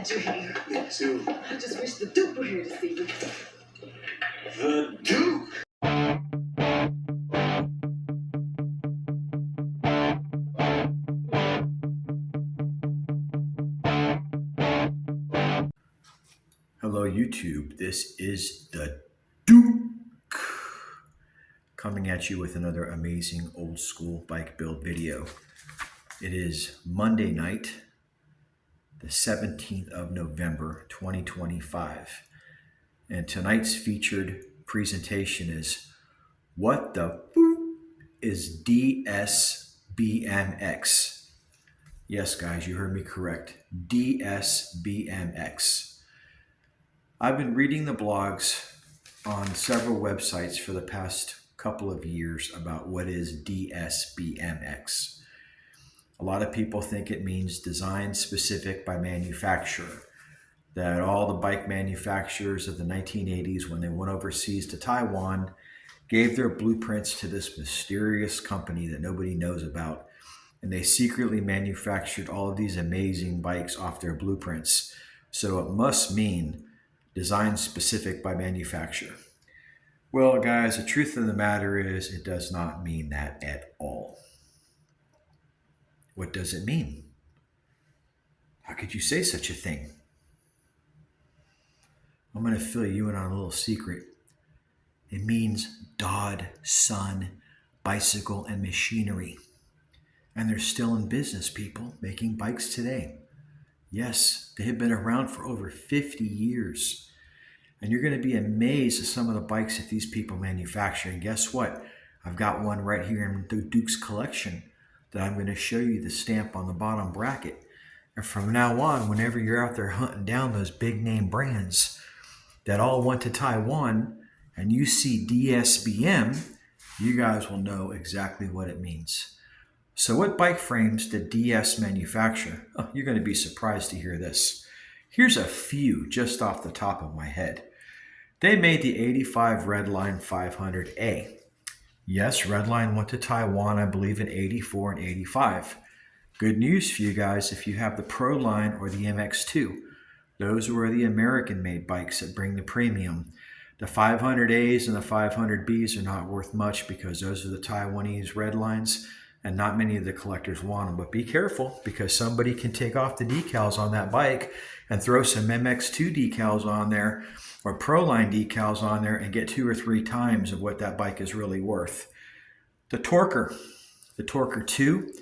glad you're here. Me too. I just wish the Duke were here to see you. The Duke! Hello YouTube, this is the Duke coming at you with another amazing old school bike build video. It is Monday night, the 17th of November 2025, and tonight's featured presentation is what the boop is DsBMX. Yes guys, you heard me correct, DsBMX. I've been reading the blogs on several websites for the past couple of years about what is DsBMX. A lot of people think it means design specific by manufacturer, that all the bike manufacturers of the 1980s, when they went overseas to Taiwan, gave their blueprints to this mysterious company that nobody knows about, and they secretly manufactured all of these amazing bikes off their blueprints. So it must mean design specific by manufacturer. Well, guys, the truth of the matter is it does not mean that at all. What does it mean? How could you say such a thing? I'm going to fill you in on a little secret. It means Dodson Bicycle and Machinery. And they're still in business, people, making bikes today. Yes, they have been around for over 50 years. And you're going to be amazed at some of the bikes that these people manufacture. And guess what? I've got one right here in the Duke's collection that I'm going to show you the stamp on the bottom bracket. And from now on, whenever you're out there hunting down those big name brands that all went to Taiwan and you see DsBM, you guys will know exactly what it means. So what bike frames did DS manufacture? Oh, you're going to be surprised to hear this. Here's a few just off the top of my head. They made the 85 Redline 500A. Yes, Redline went to Taiwan, I believe, in 84 and 85. Good news for you guys if you have the Pro line or the MX2. Those were the American-made bikes that bring the premium. The 500As and the 500Bs are not worth much because those are the Taiwanese Redlines, and not many of the collectors want them. But be careful, because somebody can take off the decals on that bike and throw some MX2 decals on there or Proline decals on there and get 2 or 3 times of what that bike is really worth. The Torker 2,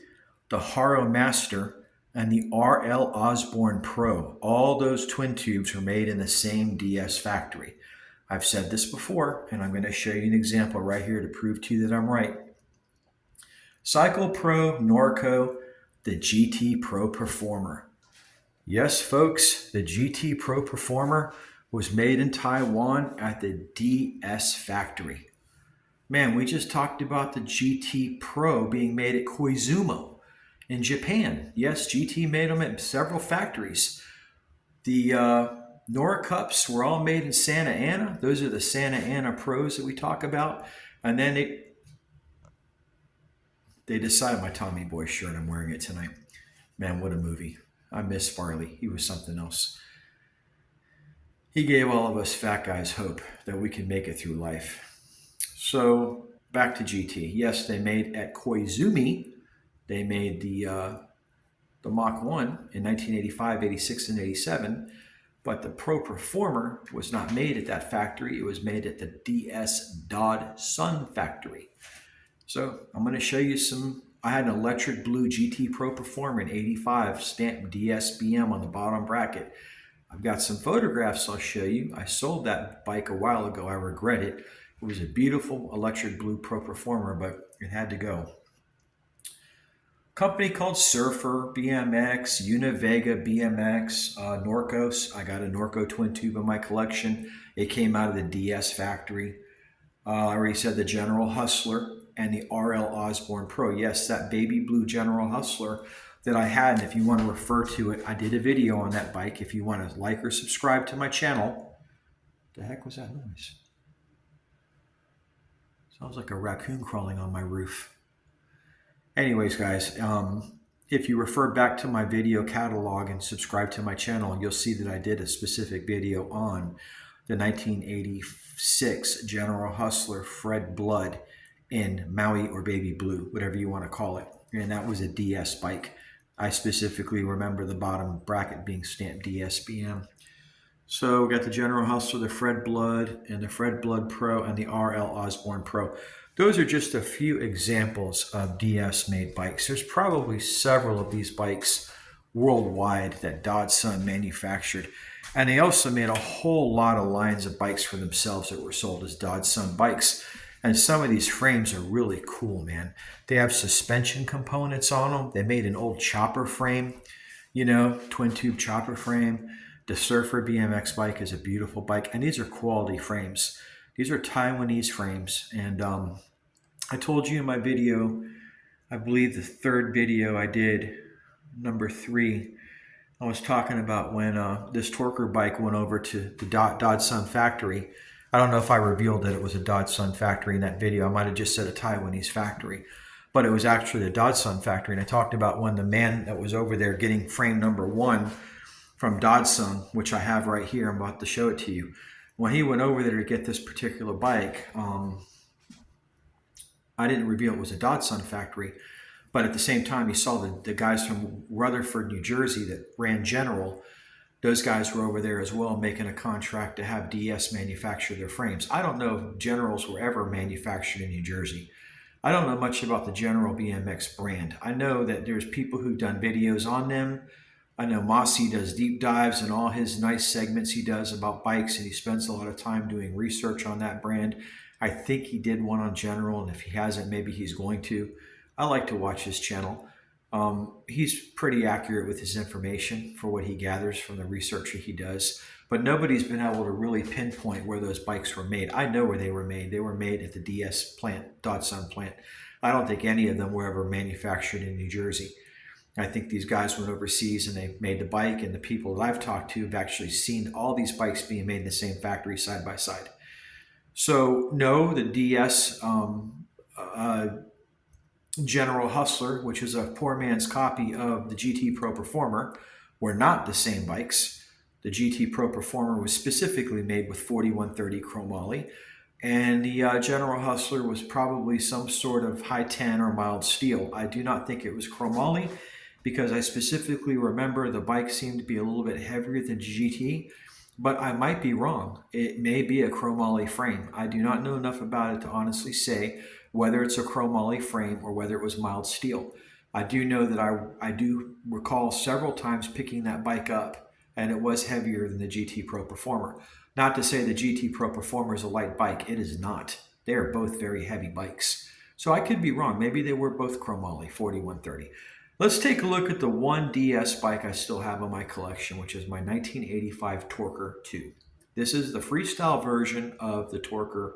the Haro Master, and the RL Osborne Pro. All those twin tubes were made in the same DS factory. I've said this before, and I'm going to show you an example right here to prove to you that I'm right. Cycle Pro Norco, the GT Pro Performer. Yes, folks, the GT Pro Performer was made in Taiwan at the DS factory. Man, we just talked about the GT Pro being made at Koizumi in Japan. Yes, GT made them at several factories. The Nora Cups were all made in Santa Ana. Those are the Santa Ana Pros that we talk about. And then they decided my Tommy Boy shirt, I'm wearing it tonight. Man, what a movie. I miss Farley. He was something else. He gave all of us fat guys hope that we can make it through life. So back to GT. Yes, they made at Koizumi. They made the Mach 1 in 1985, 86, and 87. But the Pro Performer was not made at that factory. It was made at the DS Dodson factory. So I'm going to show you some. I had an electric blue GT Pro Performer in 85, stamped DsBM on the bottom bracket. I've got some photographs I'll show you. I sold that bike a while ago. I regret it. It was a beautiful electric blue Pro Performer, but it had to go. Company called Surfer BMX, Univega BMX, Norcos. I got a Norco twin tube in my collection. It came out of the DS factory. I already said the General Hustler and the RL Osborne Pro. Yes, that baby blue General Hustler that I had. And if you want to refer to it, I did a video on that bike. If you want to like or subscribe to my channel. The heck was that noise? Sounds like a raccoon crawling on my roof. Anyways, guys, if you refer back to my video catalog and subscribe to my channel, you'll see that I did a specific video on the 1986 General Hustler Fred Blood in Maui or Baby Blue, whatever you want to call it. And that was a DS bike. I specifically remember the bottom bracket being stamped DsBM. So we got the General Hustler, the Fred Blood, and the Fred Blood Pro, and the RL Osborne Pro. Those are just a few examples of DS-made bikes. There's probably several of these bikes worldwide that Dodson manufactured. And they also made a whole lot of lines of bikes for themselves that were sold as Dodson bikes. And some of these frames are really cool, man. They have suspension components on them. They made an old chopper frame, you know, twin tube chopper frame. The Surfer BMX bike is a beautiful bike. And these are quality frames. These are Taiwanese frames. And I told you in my video, I believe the third video I did, number 3, I was talking about when this Torker bike went over to the Dodson factory. I don't know if I revealed that it was a Dodson factory in that video. I might have just said a Taiwanese factory, but it was actually the Dodson factory. And I talked about when the man that was over there getting frame number 1 from Dodson, which I have right here, I'm about to show it to you. When he went over there to get this particular bike, I didn't reveal it was a Dodson factory, but at the same time, he saw the guys from Rutherford, New Jersey that ran General. Those guys were over there as well, making a contract to have DS manufacture their frames. I don't know if Generals were ever manufactured in New Jersey. I don't know much about the General BMX brand. I know that there's people who've done videos on them. I know Mossy does deep dives and all his nice segments he does about bikes, and he spends a lot of time doing research on that brand. I think he did one on General, and if he hasn't, maybe he's going to. I like to watch his channel. He's pretty accurate with his information for what he gathers from the research that he does, but nobody's been able to really pinpoint where those bikes were made. I know where they were made. They were made at the DS plant, Dodson plant. I don't think any of them were ever manufactured in New Jersey. I think these guys went overseas and they made the bike, and the people that I've talked to have actually seen all these bikes being made in the same factory side by side. So no, the DS General Hustler, which is a poor man's copy of the GT Pro Performer, were not the same bikes. The GT Pro Performer was specifically made with 4130 chromoly, and the General Hustler was probably some sort of high tan or mild steel. I do not think it was chromoly, because I specifically remember the bike seemed to be a little bit heavier than GT, but I might be wrong. It may be a chromoly frame. I do not know enough about it to honestly say whether it's a chromoly frame or whether it was mild steel. I do know that I do recall several times picking that bike up, and it was heavier than the GT Pro Performer. Not to say the GT Pro Performer is a light bike. It is not. They are both very heavy bikes. So I could be wrong. Maybe they were both chromoly 4130. Let's take a look at the one DS bike I still have in my collection, which is my 1985 Torker 2. This is the freestyle version of the Torker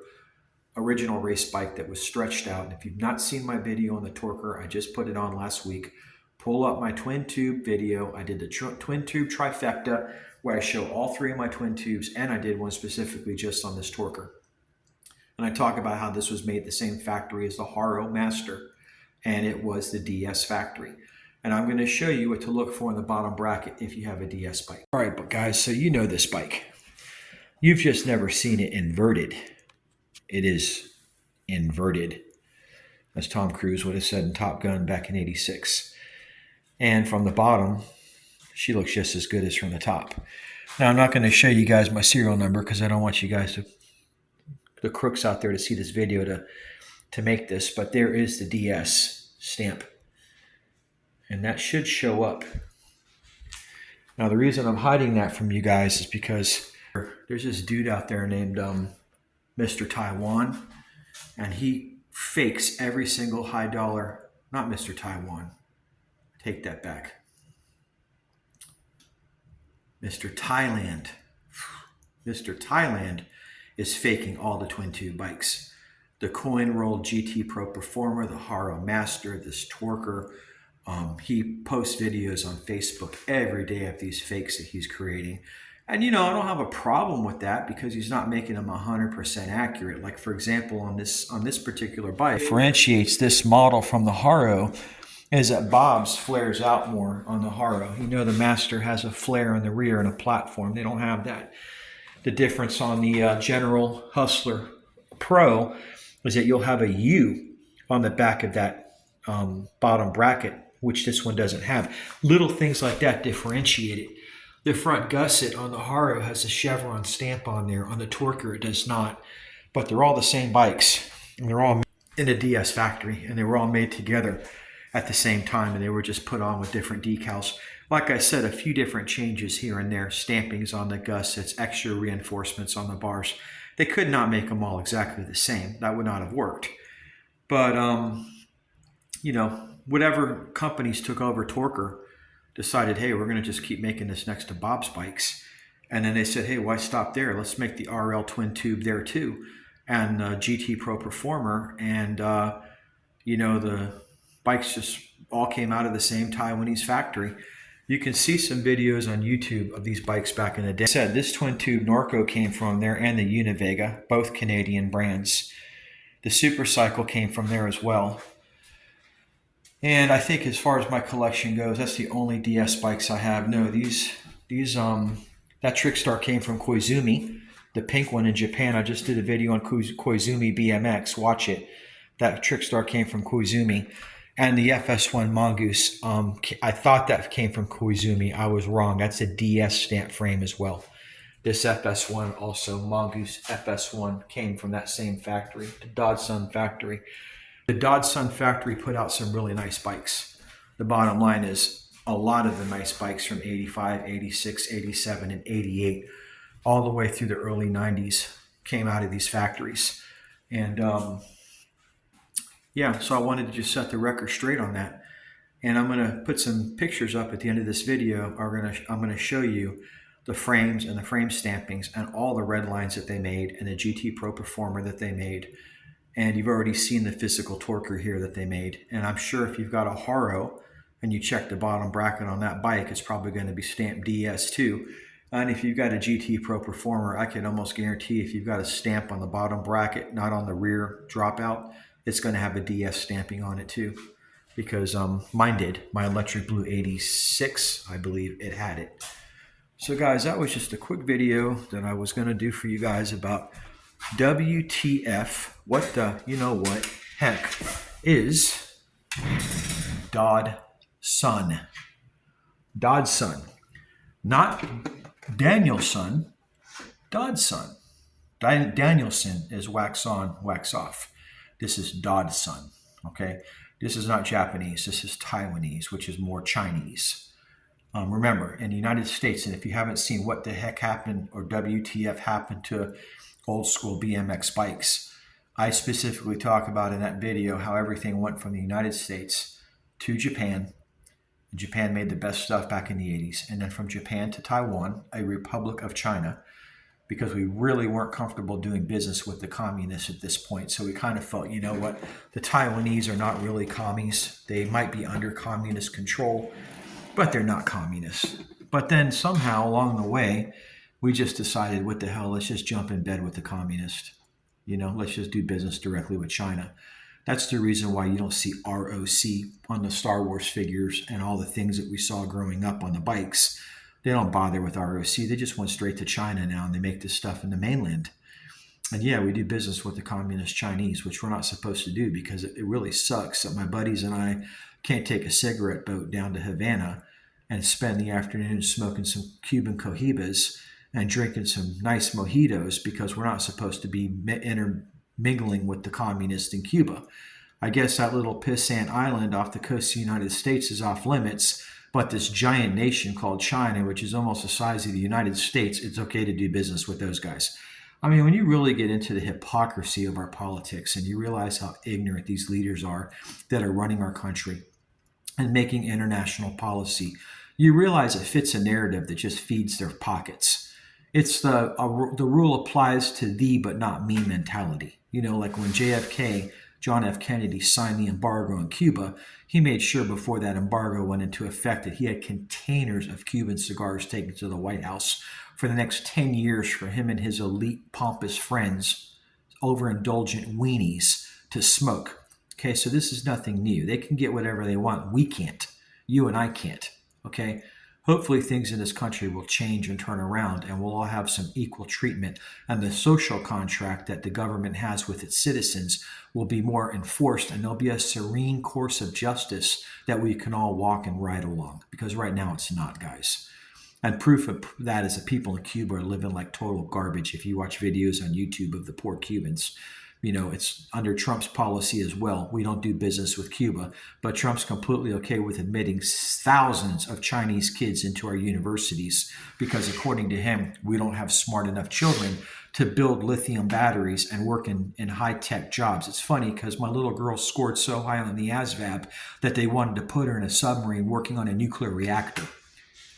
original race bike that was stretched out. And if you've not seen my video on the Torker, I just put it on last week. Pull up my twin tube video. I did the twin tube trifecta where I show all 3 of my twin tubes, and I did one specifically just on this Torker. And I talk about how this was made the same factory as the Haro Master, and it was the DS factory. And I'm going to show you what to look for in the bottom bracket if you have a DS bike. All right, but guys, so you know this bike. You've just never seen it inverted. It is inverted, as Tom Cruise would have said in Top Gun back in '86. And from the bottom, she looks just as good as from the top. Now, I'm not going to show you guys my serial number because I don't want you guys to, the crooks out there, to see this video to make this, but there is the DS stamp. And that should show up. Now, the reason I'm hiding that from you guys is because there's this dude out there named Mr. Taiwan, and he fakes every single high dollar, not Mr. Taiwan, take that back. Mr. Thailand. Mr. Thailand is faking all the twin tube bikes. The coin rolled GT Pro Performer, the Haro Master, this Torker. He posts videos on Facebook every day of these fakes that he's creating. And, you know, I don't have a problem with that because he's not making them 100% accurate. Like, for example, on this particular bike, differentiates this model from the Haro is that Bob's flares out more on the Haro. You know, the Master has a flare in the rear and a platform. They don't have that. The difference on the General Hustler Pro is that you'll have a U on the back of that bottom bracket, which this one doesn't have. Little things like that differentiate it. The front gusset on the Haro has a chevron stamp on there. On the Torquer, it does not. But they're all the same bikes. And they're all in a DS factory. And they were all made together at the same time. And they were just put on with different decals. Like I said, a few different changes here and there. Stampings on the gussets, extra reinforcements on the bars. They could not make them all exactly the same. That would not have worked. But, you know, whatever companies took over Torquer decided, hey, we're going to just keep making this next to Bob's bikes. And then they said, hey, why stop there? Let's make the RL twin tube there too. And GT Pro Performer. And, you know, the bikes just all came out of the same Taiwanese factory. You can see some videos on YouTube of these bikes back in the day. I said this twin tube Norco came from there, and the Univega, both Canadian brands. The Supercycle came from there as well. And I think as far as my collection goes, that's the only DS bikes I have. No, that Trickstar came from Koizumi, the pink one in Japan. I just did a video on Koizumi BMX. Watch it. That Trickstar came from Koizumi. And the FS1 Mongoose, I thought that came from Koizumi. I was wrong. That's a DS stamp frame as well. This FS1 also, Mongoose FS1, came from that same factory, the Dodson factory. The Dodson factory put out some really nice bikes. The bottom line is a lot of the nice bikes from 85, 86, 87, and 88, all the way through the early 90s, came out of these factories. And yeah, so I wanted to just set the record straight on that. And I'm going to put some pictures up at the end of this video. I'm going to show you the frames and the frame stampings and all the red lines that they made and the GT Pro Performer that they made. And you've already seen the physical Torquer here that they made. And I'm sure if you've got a Haro and you check the bottom bracket on that bike, it's probably going to be stamped DS too. And if you've got a GT Pro Performer, I can almost guarantee if you've got a stamp on the bottom bracket, not on the rear dropout, it's going to have a DS stamping on it too. Because mine did. My Electric Blue 86, I believe it had it. So guys, that was just a quick video that I was going to do for you guys about WTF, what the, you know what, heck, is Dodson. Dodson. Not Danielson, Dodson. Danielson is wax on, wax off. This is Dodson, okay? This is not Japanese. This is Taiwanese, which is more Chinese. Remember, in the United States, and if you haven't seen what the heck happened or WTF happened to old school BMX bikes, I specifically talk about in that video how everything went from the United States to Japan. Japan made the best stuff back in the 80s. And then from Japan to Taiwan, a Republic of China, because we really weren't comfortable doing business with the communists at this point. So we kind of felt, you know what, the Taiwanese are not really commies. They might be under communist control, but they're not communists. But then somehow along the way, we just decided, what the hell, let's just jump in bed with the communists. You know, let's just do business directly with China. That's the reason why you don't see ROC on the Star Wars figures and all the things that we saw growing up on the bikes. They don't bother with ROC. They just went straight to China now, and they make this stuff in the mainland. And yeah, we do business with the communist Chinese, which we're not supposed to do because it really sucks that my buddies and I can't take a cigarette boat down to Havana and spend the afternoon smoking some Cuban cohibas and drinking some nice mojitos because we're not supposed to be intermingling with the communists in Cuba. I guess that little pissant island off the coast of the United States is off limits, but this giant nation called China, which is almost the size of the United States, it's okay to do business with those guys. I mean, when you really get into the hypocrisy of our politics and you realize how ignorant these leaders are that are running our country and making international policy, you realize it fits a narrative that just feeds their pockets. It's the rule applies to thee but not me mentality. You know, like when JFK, John F. Kennedy, signed the embargo on Cuba, he made sure before that embargo went into effect that he had containers of Cuban cigars taken to the White House for the next 10 years for him and his elite, pompous friends, overindulgent weenies, to smoke. Okay, so this is nothing new. They can get whatever they want. We can't. You and I can't. Okay, hopefully things in this country will change and turn around, and we'll all have some equal treatment, and the social contract that the government has with its citizens will be more enforced, and there'll be a serene course of justice that we can all walk and ride along, because right now it's not, guys. And proof of that is the people in Cuba are living like total garbage. If you watch videos on YouTube of the poor Cubans, it's under Trump's policy as well. We don't do business with Cuba, but Trump's completely okay with admitting thousands of Chinese kids into our universities because, according to him, we don't have smart enough children to build lithium batteries and work in high-tech jobs. It's funny because my little girl scored so high on the ASVAB that they wanted to put her in a submarine working on a nuclear reactor.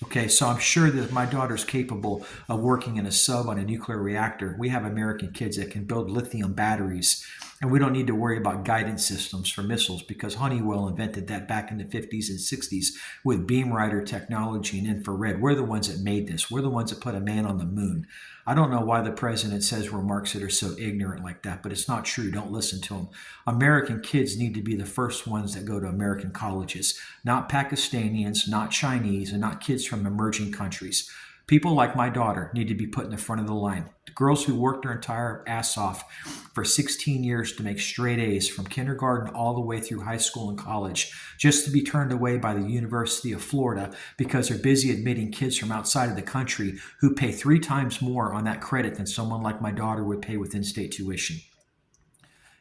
Okay, so I'm sure that if my daughter's capable of working in a sub on a nuclear reactor, we have American kids that can build lithium batteries, and we don't need to worry about guidance systems for missiles because Honeywell invented that back in the 50s and 60s with beam rider technology and infrared. We're the ones that made this. We're the ones that put a man on the moon. I don't know why the president says remarks that are so ignorant like that, but it's not true. Don't listen to him. American kids need to be the first ones that go to American colleges, not Pakistanians, not Chinese, and not kids from emerging countries. People like my daughter need to be put in the front of the line. The girls who worked their entire ass off for 16 years to make straight A's from kindergarten all the way through high school and college, just to be turned away by the University of Florida because they're busy admitting kids from outside of the country who pay 3 times more on that credit than someone like my daughter would pay with in-state tuition.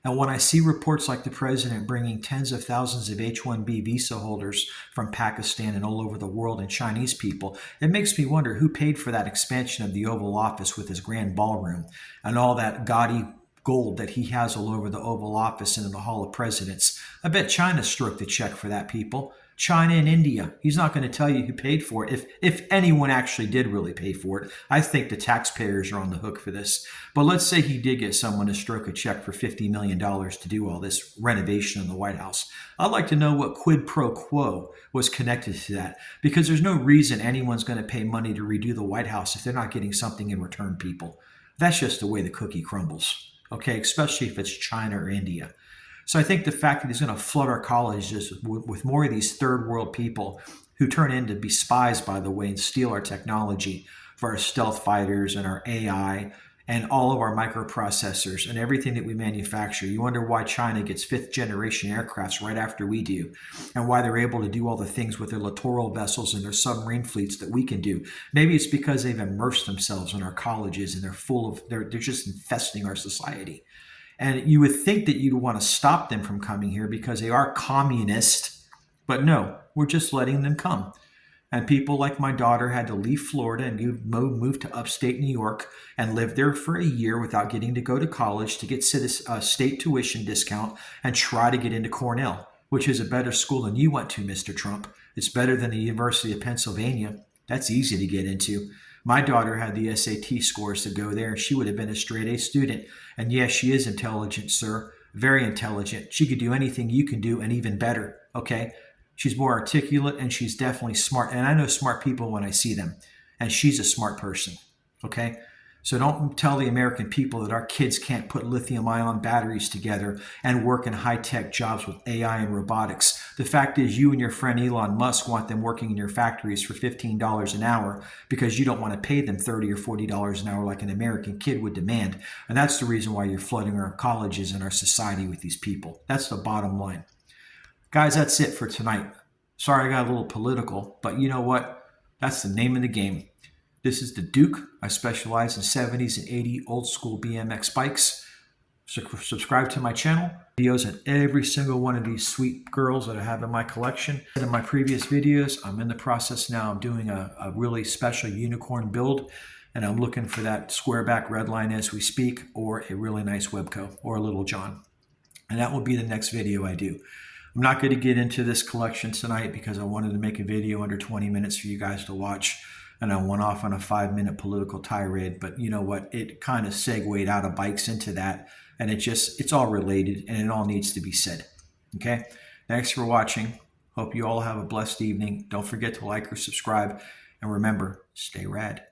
And when I see reports like the president bringing tens of thousands of H-1B visa holders from Pakistan and all over the world and Chinese people, it makes me wonder who paid for that expansion of the Oval Office with his grand ballroom and all that gaudy gold that he has all over the Oval Office and in the Hall of Presidents. I bet China stroked the check for that, people. China and India. He's not going to tell you who paid for it, if anyone actually did really pay for it. I think the taxpayers are on the hook for this. But let's say he did get someone to stroke a check for $50 million to do all this renovation in the White House. I'd like to know what quid pro quo was connected to that, because there's no reason anyone's going to pay money to redo the White House if they're not getting something in return, people. That's just the way the cookie crumbles, okay, especially if it's China or India. So I think the fact that he's going to flood our colleges with more of these third world people who turn in to be spies, by the way, and steal our technology for our stealth fighters and our AI and all of our microprocessors and everything that we manufacture. You wonder why China gets 5th generation aircrafts right after we do, and why they're able to do all the things with their littoral vessels and their submarine fleets that we can do. Maybe it's because they've immersed themselves in our colleges and they're just infesting our society. And you would think that you'd want to stop them from coming here because they are communist, but no, we're just letting them come. And people like my daughter had to leave Florida and move to upstate New York and live there for a year without getting to go to college to get state tuition discount and try to get into Cornell, which is a better school than you went to, Mr. Trump. It's better than the University of Pennsylvania. That's easy to get into. My daughter had the SAT scores to go there, and she would have been a straight A student. And yes, she is intelligent, sir. Very intelligent. She could do anything you can do and even better, okay? She's more articulate, and she's definitely smart. And I know smart people when I see them. And she's a smart person, okay? So don't tell the American people that our kids can't put lithium-ion batteries together and work in high-tech jobs with AI and robotics. The fact is, you and your friend Elon Musk want them working in your factories for $15 an hour because you don't want to pay them $30 or $40 an hour like an American kid would demand. And that's the reason why you're flooding our colleges and our society with these people. That's the bottom line. Guys, that's it for tonight. Sorry I got a little political, but you know what? That's the name of the game. This is the Duke. I specialize in 70s and 80 old school BMX bikes. Subscribe to my channel. Videos on every single one of these sweet girls that I have in my collection. In my previous videos, I'm in the process now of doing a really special unicorn build, and I'm looking for that square back red line as we speak, or a really nice Webco, or a Little John. And that will be the next video I do. I'm not going to get into this collection tonight because I wanted to make a video under 20 minutes for you guys to watch. And I went off on a 5-minute political tirade, but you know what? It kind of segued out of bikes into that, and it's all related, and it all needs to be said. Okay? Thanks for watching. Hope you all have a blessed evening. Don't forget to like or subscribe, and remember, stay rad.